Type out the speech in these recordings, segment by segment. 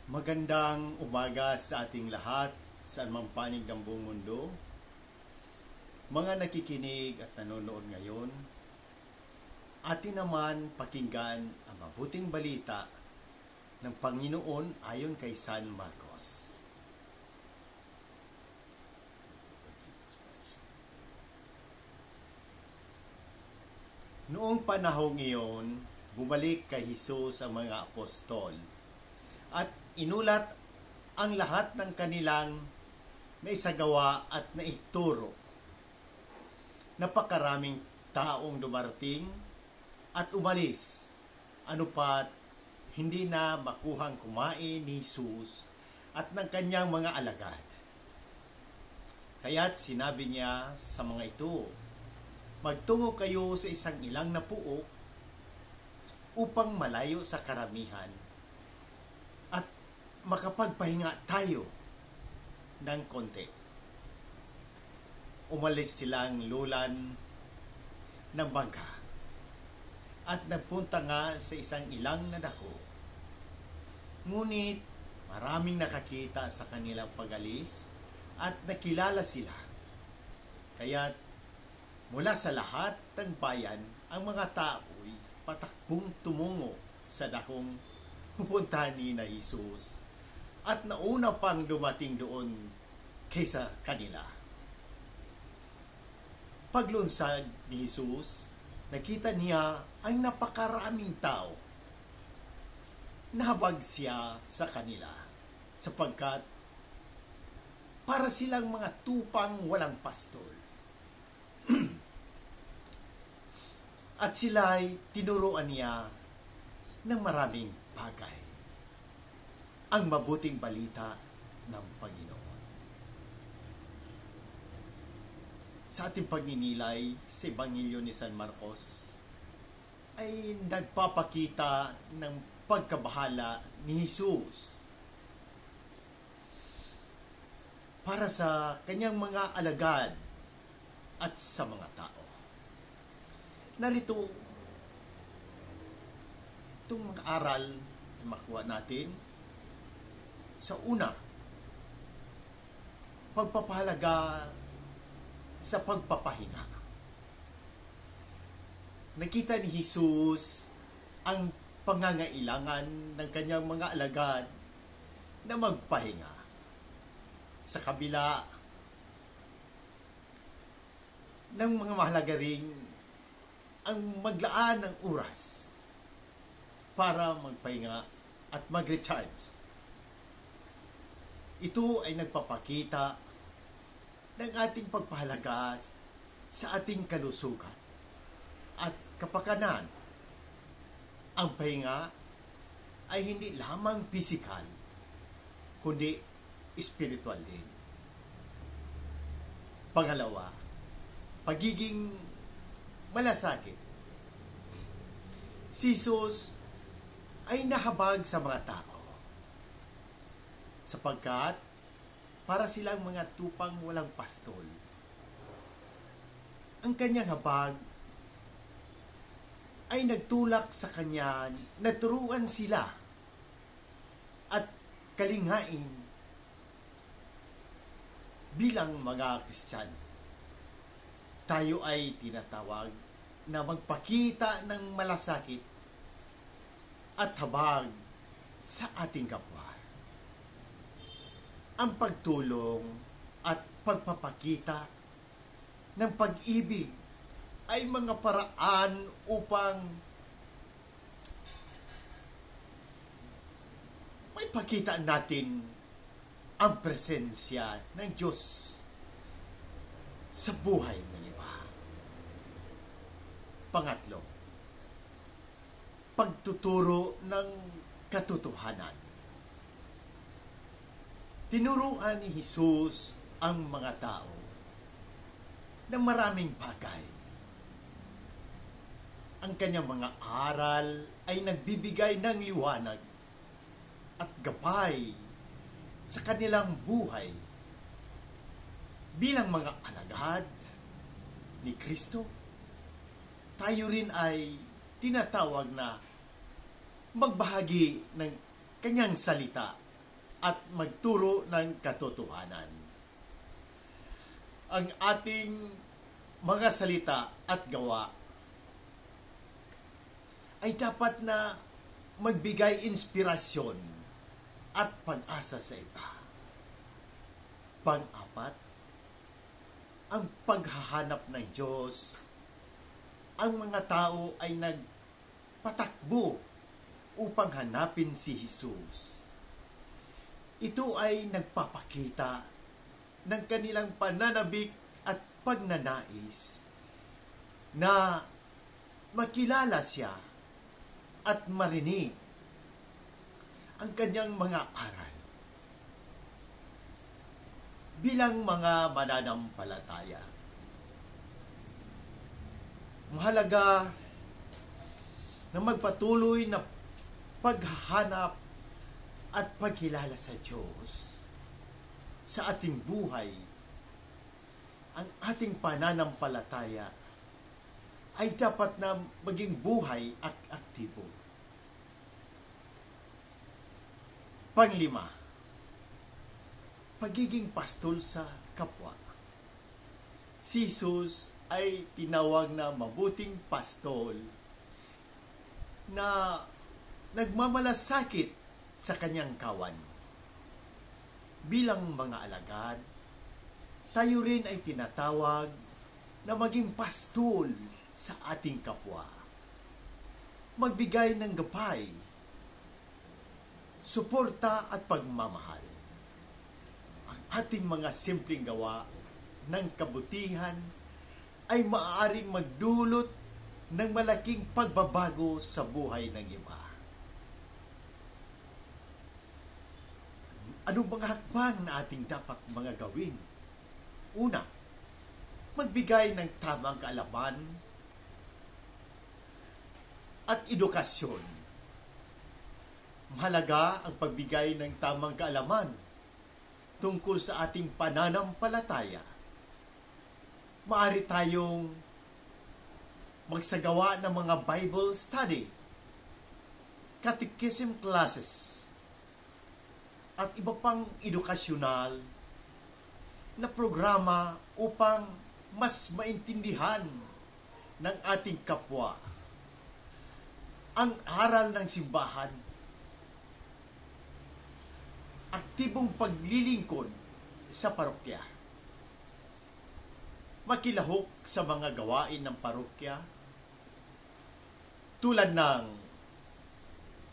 Magandang umaga sa ating lahat, saan mang panig ng buong mundo. Mga nakikinig at nanonood ngayon, atin naman pakinggan ang mabuting balita ng Panginoon ayon kay San Marcos. Noong panahong iyon, bumalik kay Jesus ang mga apostol at inulat ang lahat ng kanilang naisagawa at naituro. Napakaraming taong dumarating at umalis. Ano pat hindi na makuhang kumain ni Jesus at ng kanyang mga alagad. Kaya't sinabi niya sa mga ito, magtungo kayo sa isang ilang na puok upang malayo sa karamihan at makapagpahinga tayo ng konti. Umalis silang lulan ng bangka at nagpunta nga sa isang ilang na dako. Ngunit maraming nakakita sa kanilang pag-alis at nakilala sila. Kaya't mula sa lahat ng bayan, ang mga tao'y patakbong tumungo sa dakong pupuntahan ni na Jesus at nauna pang dumating doon kaysa kanila. Paglunsad ni Jesus, nakita niya ang napakaraming tao. Nahabag siya sa kanila sapagkat para silang mga tupang walang pastol. At sila'y tinuruan niya ng maraming bagay. Ang mabuting balita ng Panginoon. Sa ating pagninilay sa Ebanghelyo ni San Marcos ay nagpapakita ng pagkabahala ni Jesus para sa kanyang mga alagad at sa mga tao. Narito itong mga aral na makuha natin. Sa una, pagpapahalaga sa pagpapahinga. Nakita ni Jesus ang pangangailangan ng kanyang mga alagad na magpahinga. Sa kabila ng mga mahalaga ring ang maglaan ng oras para magpahinga at mag-recharge. Ito ay nagpapakita ng ating pagpahalaga sa ating kalusugan at kapakanan. Ang pahinga ay hindi lamang pisikal, kundi espiritual din. Pangalawa, pagiging malasakit. Si Jesus ay nahabag sa mga tao sapagkat para silang mga tupang walang pastol. Ang kanyang habag ay nagtulak sa kanya na turuan sila at kalinghain bilang mga Kristiyano. Tayo ay tinatawag na magpakita ng malasakit at habag sa ating kapwa. Ang pagtulong at pagpapakita ng pag-ibig ay mga paraan upang may pakita natin ang presensya ng Diyos sa buhay ng iba. Pangatlo, pagtuturo ng katotohanan. Tinuruan ni Jesus ang mga tao ng maraming bagay. Ang kanyang mga aral ay nagbibigay ng liwanag at gabay sa kanilang buhay bilang mga alagad ni Kristo. Tayo rin ay tinatawag na magbahagi ng kanyang salita at magturo ng katotohanan. Ang ating mga salita at gawa ay dapat na magbigay inspirasyon at pag-asa sa iba. Pang-apat, ang paghahanap ng Diyos. Ang mga tao ay nagpatakbo upang hanapin si Jesus. Ito ay nagpapakita ng kanilang pananabik at pagnanais na makilala siya at marinig ang kanyang mga aral. Bilang mga mananampalataya, mahalaga na magpatuloy na paghahanap at pagkilala sa Diyos sa ating buhay. Ang ating pananampalataya ay dapat na maging buhay at aktibo. Panglima, pagiging pastol sa kapwa. Si Jesus ay tinawag na mabuting pastol na nagmamalasakit sa kanyang kawan. Bilang mga alagad, tayo rin ay tinatawag na maging pastol sa ating kapwa. Magbigay ng gabay, suporta at pagmamahal. Ang ating mga simpleng gawa ng kabutihan ay maaaring magdulot ng malaking pagbabago sa buhay ng iba. Anong mga hakbang na ating dapat mga gawin? Una, magbigay ng tamang kaalaman at edukasyon. Mahalaga ang pagbigay ng tamang kaalaman tungkol sa ating pananampalataya. Maaari tayong magsagawa ng mga Bible study, catechism classes, at iba pang edukasyonal na programa upang mas maintindihan ng ating kapwa ang aral ng simbahan. Aktibong paglilingkod sa parokya. Makilahok sa mga gawain ng parokya tulad ng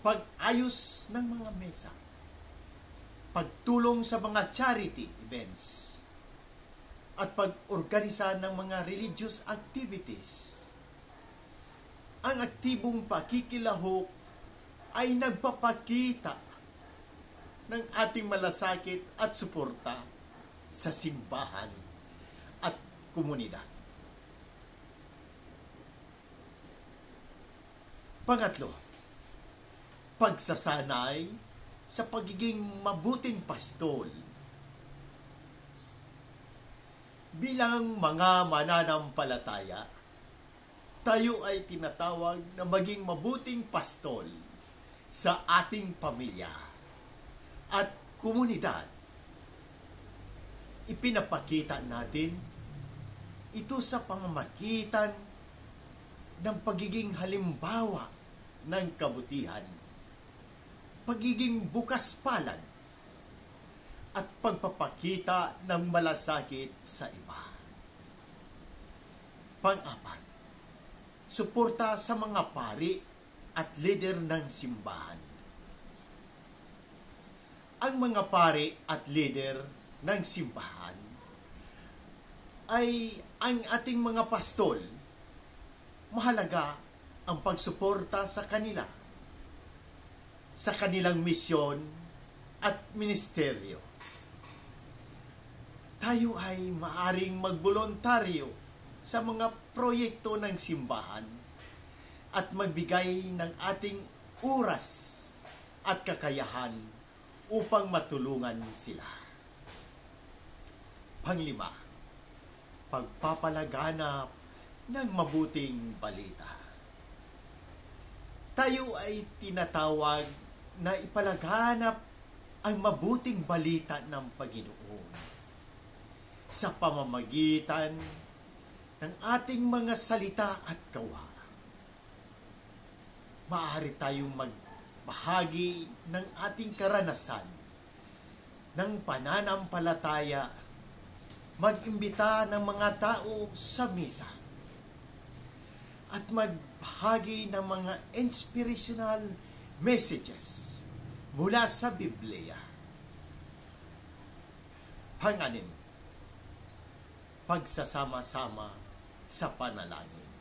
pag-ayos ng mga mesa, pagtulong sa mga charity events, at pag-organisa ng mga religious activities. Ang aktibong pakikilahok ay nagpapakita ng ating malasakit at suporta sa simbahan at komunidad. Pangatlo, pagsasanay sa pagiging mabuting pastol. Bilang mga mananampalataya, tayo ay tinatawag na maging mabuting pastol sa ating pamilya at komunidad. Ipinapakita natin ito sa pamamagitan ng pagiging halimbawa ng kabutihan, pagiging bukas palad, at pagpapakita ng malasakit sa iba. Pang-apat, suporta sa mga pari at leader ng simbahan. Ang mga pari at leader ng simbahan ay ang ating mga pastol. Mahalaga ang pagsuporta sa kanila, sa kanilang misyon at ministeryo. Tayo ay maaring magboluntaryo sa mga proyekto ng simbahan at magbigay ng ating oras at kakayahan upang matulungan sila. Panglima, pagpapalaganap ng mabuting balita. Tayo ay tinatawag na ipalaganap ang mabuting balita ng Panginoon sa pamamagitan ng ating mga salita at gawa. Maaari tayong magbahagi ng ating karanasan ng pananampalataya, mag-imbita ng mga tao sa misa, at magbahagi ng mga inspirational messages mula sa Biblia. Panganim, pagsasama-sama sa panalangin.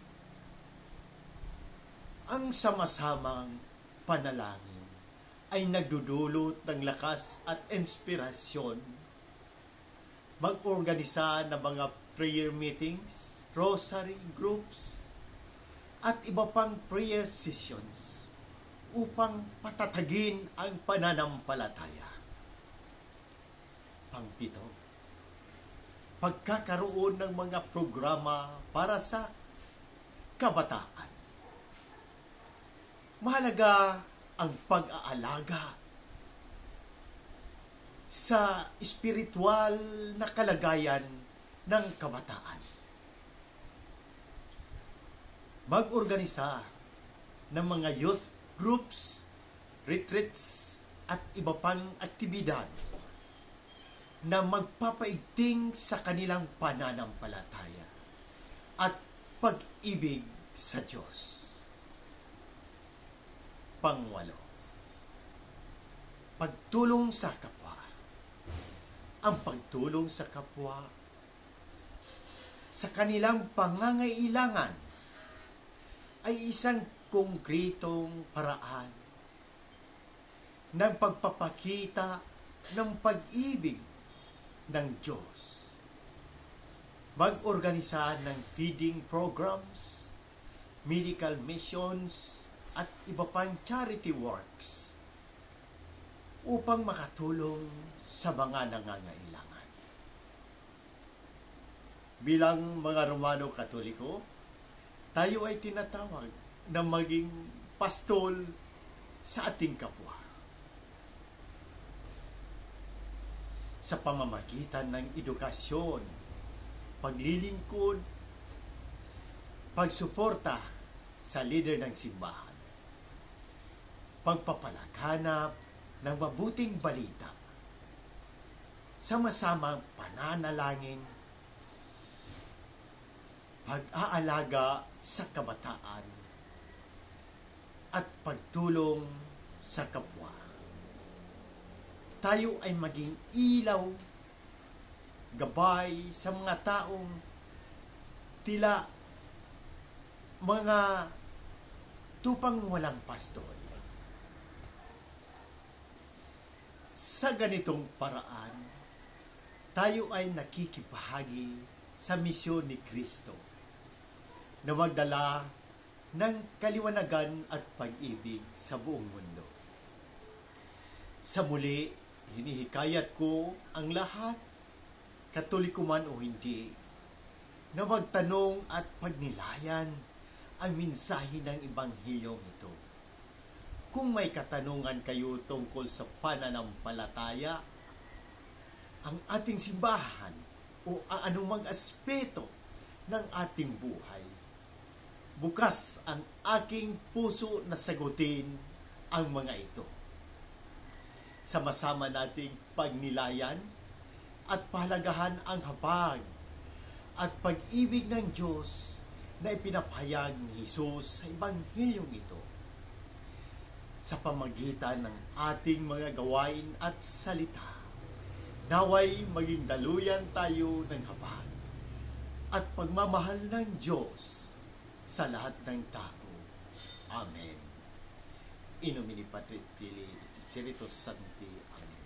Ang sama-samang panalangin ay nagdudulot ng lakas at inspirasyon. Mag-organisa ng mga prayer meetings, rosary groups, at iba pang prayer sessions upang patatagin ang pananampalataya. Pangpito, pagkakaroon ng mga programa para sa kabataan. Mahalaga ang pag-aalaga sa espiritual na kalagayan ng kabataan. Mag-organisa ng mga youth groups, retreats, at iba pang aktibidad na magpapaigting sa kanilang pananampalataya at pag-ibig sa Diyos. Pangwalo, pagtulong sa kapwa. Ang pagtulong sa kapwa sa kanilang pangangailangan ay isang konkretong paraan ng pagpapakita ng pag-ibig ng Diyos. Mag-organisa ng feeding programs, medical missions, at iba pang charity works upang makatulong sa mga nangangailangan. Bilang mga Romano Katoliko, tayo ay tinatawag na maging pastol sa ating kapwa. Sa pamamagitan ng edukasyon, paglilingkod, pagsuporta sa leader ng simbahan, pagpapalaganap ng mabuting balita, sama-samang pananalangin, pag-aalaga sa kabataan, at pagtulong sa kapwa. Tayo ay maging ilaw, gabay sa mga taong tila mga tupang walang pastol. Sa ganitong paraan, tayo ay nakikibahagi sa misyon ni Kristo na magdala ng kaliwanagan at pag-ibig sa buong mundo. Sa muli, hinihikayat ko ang lahat, Katoliko man o hindi, na magtanong at pagnilayan ang mensahe ng Ebanghilyong ito. Kung may katanungan kayo tungkol sa pananampalataya, ang ating simbahan o ang anumang aspeto ng ating buhay, bukas ang aking puso na sagutin ang mga ito. Sama-sama nating pagnilayan at pahalagahan ang habag at pag-ibig ng Diyos na ipinapahayag ni Jesus sa Ebanghilyong ito. Sa pamagitan ng ating mga gawain at salita, naway maging daluyan tayo ng habag at pagmamahal ng Diyos sa lahat ng tao. Amen. In nomine Patri et Filii et Spiritus Sancti. Amen.